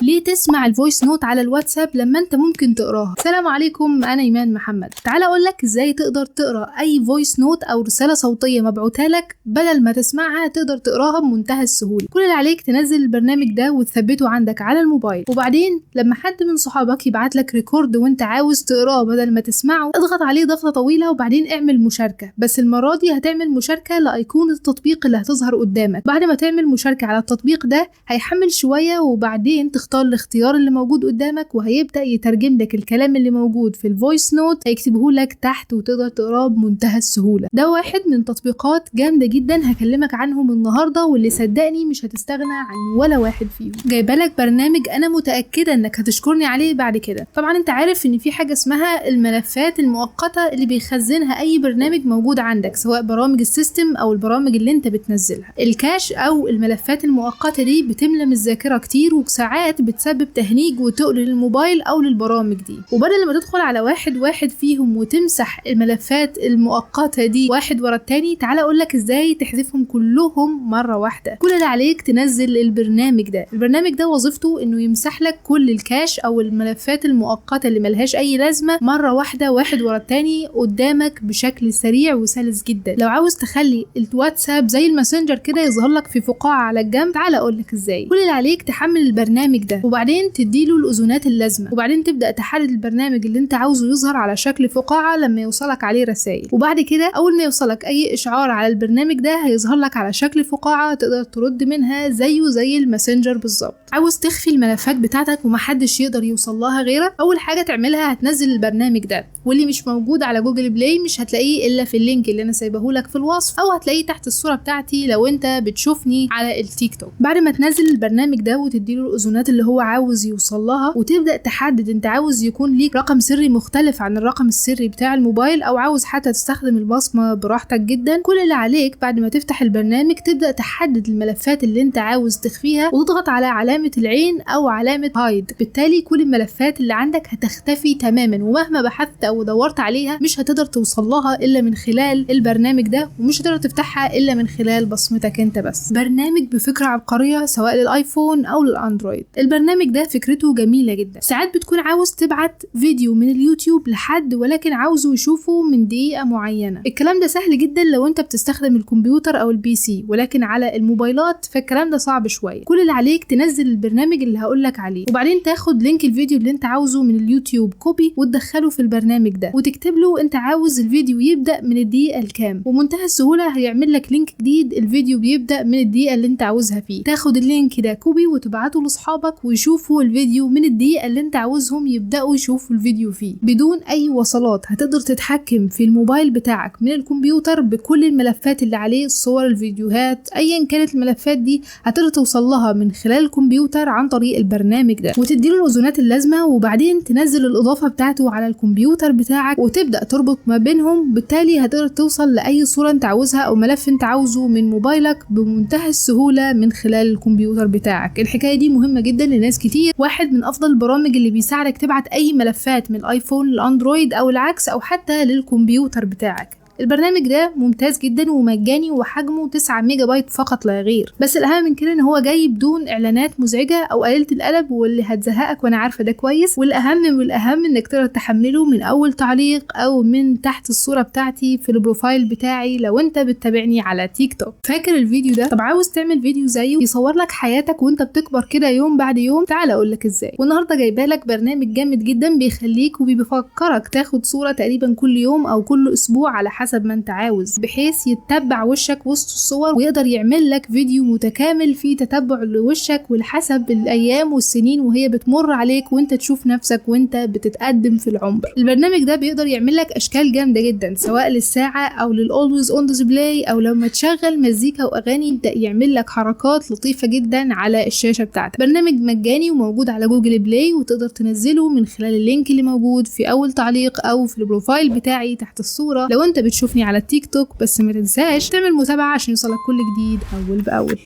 ليه تسمع الفويس نوت على الواتساب لما انت ممكن تقراها؟ السلام عليكم، انا ايمان محمد. تعال اقولك ازاي تقدر تقرا اي فويس نوت او رسالة صوتية مبعوتها لك بدل ما تسمعها، تقدر تقراها بمنتهى السهولة. كل اللي عليك تنزل البرنامج ده وتثبته عندك على الموبايل، وبعدين لما حد من صحابك يبعت لك ريكورد وانت عاوز تقراه بدل ما تسمعه، اضغط عليه ضغطة طويلة وبعدين اعمل مشاركة. بس المرة دي هتعمل مشاركة لايقونة التطبيق اللي هتظهر قدامك. بعد ما تعمل مشاركة على التطبيق ده هيحمل شوية، وبعدين تختار الاختيار اللي موجود قدامك وهيبدأ يترجم لك الكلام اللي موجود في الفويس نوت، هيكتبه لك تحت وتقدر تقراه بمنتهى السهولة. ده واحد من تطبيقات جامدة جدا هكلمك عنهم النهاردة، واللي صدقني مش هتستغنى عن ولا واحد فيهم. جايبالك برنامج انا متأكدة انك هتشكرني عليه بعد كده. طبعا انت عارف ان في حاجة اسمها الملفات المؤقتة اللي بيخزنها اي برنامج موجود عندك، سواء برامج السيستم او البرامج اللي انت بتنزلها. الكاش او الملفات المؤقتة دي بتملى الذاكرة كتير، وساعات بتسبب تهنيج وتقل للموبايل او للبرامج دي. وبدل ما تدخل على واحد واحد فيهم وتمسح الملفات المؤقتة دي واحد ورا التاني، تعال اقولك ازاي تحذفهم كلهم مرة واحدة. كل اللي عليك تنزل البرنامج ده. البرنامج ده وظيفته انه يمسح لك كل الكاش او الملفات المؤقتة اللي ملهاش اي لازمة مرة واحدة، واحد ورا التاني قدامك بشكل سريع وسلس جدا. لو عاوز تخلي الواتساب زي الماسنجر كده يظهر لك في فقاعة على الجنب، تعال اقولك ازاي. كل اللي عليك تحمل البرنامج ده وبعدين تديله الاذونات اللازمة، وبعدين تبدأ تحدد البرنامج اللي انت عاوزه يظهر على شكل فقاعة لما يوصلك عليه رسائل. وبعد كده اول ما يوصلك اي اشعار على البرنامج ده هيظهر لك على شكل فقاعة تقدر ترد منها زيه زي الماسنجر بالظبط. عاوز تخفي الملفات بتاعتك ومحدش يقدر يوصل لها غيرك، اول حاجة تعملها هتنزل البرنامج ده، واللي مش موجود على جوجل بلاي مش هتلاقيه الا في اللينك اللي انا سايبهولك في الوصف، او هتلاقيه تحت الصورة بتاعتي لو انت بتشوفني على التيك توك. بعد ما تنزل البرنامج ده وتديله الاذونات اللي هو عاوز يوصل لها، وتبدأ تحدد انت عاوز يكون ليك رقم سري مختلف عن الرقم السري بتاع الموبايل، او عاوز حتى تستخدم البصمة براحتك جدا. كل اللي عليك بعد ما تفتح البرنامج تبدأ تحدد الملفات اللي انت عاوز تخفيها، وتضغط على علامة العين او علامة هايد. بالتالي كل الملفات اللي عندك هتختفي تماما، ومهما بحثت او دورت عليها مش هتقدر توصل لها الا من خلال البرنامج ده، ومش هتقدر تفتحها الا من خلال بصمتك انت بس. برنامج بفكرة عبقرية سواء للايفون او للاندرويد. البرنامج ده فكرته جميلة جدا. ساعات بتكون عاوز تبعت فيديو من اليوتيوب لحد ولكن عاوزه يشوفه من دقيقة معينة. الكلام ده سهل جدا لو انت بتستخدم الكمبيوتر او البي سي، ولكن على الموبايلات فالكلام ده صعب شوية. كل اللي عليك تنزل البرنامج اللي هقولك عليه، وبعدين تاخد لينك الفيديو اللي انت عاوزه من اليوتيوب كوبي وتدخله في البرنامج ده، وتكتب له انت عاوز الفيديو يبدأ من الدقيقة الكام، ومنتهى السهولة هيعمل لك لينك جديد الفيديو بيبدأ من الدقيقة اللي انت عاوزها فيه. تاخد اللينك ده كوبي وتبعته لاصحابك ويشوفوا الفيديو من الدقيقة اللي انت عاوزهم يبدأوا يشوفوا الفيديو فيه بدون اي وصلات. هتقدر تتحكم في الموبايل بتاعك من الكمبيوتر بكل الملفات اللي عليه، الصور، الفيديوهات، ايا كانت الملفات دي هتقدر توصل لها من خلال الكمبيوتر عن طريق البرنامج ده، وتديله الاذونات اللازمة، وبعدين تنزل الاضافة بتاعته على الكمبيوتر بتاعك وتبدأ تربط ما بينهم. بالتالي هتقدر توصل لاي صورة انت عاوزها او ملف انت عاوزه من موبايلك بمنتهى السهولة من خلال الكمبيوتر بتاعك. الحكاية دي مهمة جدا لناس كتير، واحد من افضل البرامج اللي بيساعدك تبعت اي ملفات من الايفون للاندرويد او العكس، او حتى للكمبيوتر بتاعك. البرنامج ده ممتاز جدا ومجاني، وحجمه 9 ميجا بايت فقط لا غير. بس الاهم من كده ان هو جاي بدون اعلانات مزعجة او قليلة الادب واللي هتزهقك، وانا عارفة ده كويس. والاهم انك تقدر تحمله من اول تعليق او من تحت الصورة بتاعتي في البروفايل بتاعي لو انت بتتابعني على تيك توك. فاكر الفيديو ده؟ طب عاوز تعمل فيديو زيه يصور لك حياتك وانت بتكبر كده يوم بعد يوم؟ تعال اقولك ازاي. والنهارده جايبالك برنامج جامد جدا بيخليك وبيفكرك تاخد صورة تقريبا كل يوم او كل اسبوع على حسب ما انت عاوز، بحيث يتبع وشك وسط الصور، ويقدر يعمل لك فيديو متكامل فيه تتبع لوشك والحسب الايام والسنين وهي بتمر عليك، وانت تشوف نفسك وانت بتتقدم في العمر. البرنامج ده بيقدر يعمل لك اشكال جامده جدا، سواء للساعه او للأولويز اون ديسبلاي، او لما تشغل مزيكا واغاني يبدا يعمل لك حركات لطيفه جدا على الشاشه بتاعتك. برنامج مجاني وموجود على جوجل بلاي، وتقدر تنزله من خلال اللينك اللي موجود في اول تعليق او في البروفايل بتاعي تحت الصوره لو انت بتشوفني على التيك توك. بس ما تنساش تعمل متابعة عشان يوصلك كل جديد أول بأول.